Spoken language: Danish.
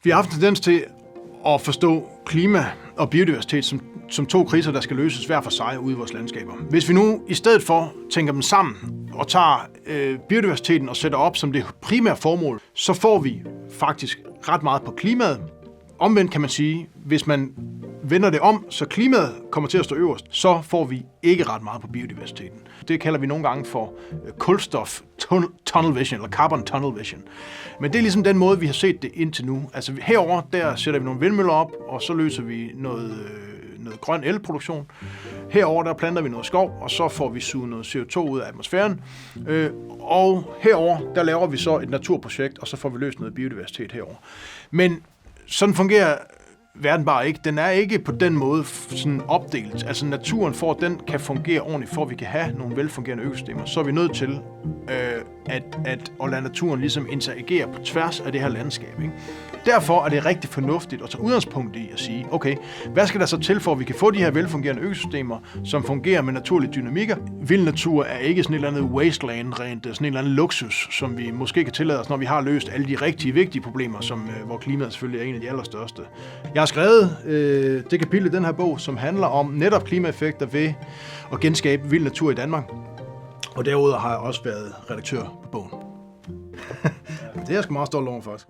Vi har haft en tendens til at forstå klima og biodiversitet som to kriser, der skal løses hver for sig ude i vores landskaber. Hvis vi nu i stedet for tænker dem sammen og tager biodiversiteten og sætter op som det primære formål, så får vi faktisk ret meget på klimaet. Omvendt kan man sige, hvis man vender det om, så klimaet kommer til at stå øverst, så får vi ikke ret meget på biodiversiteten. Det kalder vi nogle gange for kulstof tunnel vision, eller carbon tunnel vision. Men det er ligesom den måde, vi har set det indtil nu. Altså herover der sætter vi nogle vindmøller op, og så løser vi noget grøn elproduktion. Herover der planter vi noget skov, og så får vi suget noget CO2 ud af atmosfæren. Og herover der laver vi så et naturprojekt, og så får vi løst noget biodiversitet herover. Men sådan fungerer verden bare ikke. Den er ikke på den måde sådan opdelt. Altså naturen, for at den kan fungere ordentligt, for at vi kan have nogle velfungerende økosystemer, så er vi nødt til at lade naturen ligesom interagere på tværs af det her landskab. Ikke? Derfor er det rigtig fornuftigt at tage udgangspunkt i at sige, okay, hvad skal der så til for, at vi kan få de her velfungerende økosystemer, som fungerer med naturlige dynamikker? Vild natur er ikke sådan et eller andet wasteland, rent sådan en eller anden luksus, som vi måske kan tillade os, når vi har løst alle de rigtige vigtige problemer, hvor klimaet selvfølgelig er en af de allerstørste. Jeg har skrevet det kapitel i den her bog, som handler om netop klimaeffekter ved at genskabe vild natur i Danmark. Og derudover har jeg også været redaktør på bogen. Det er jeg sgu meget stolt over, faktisk.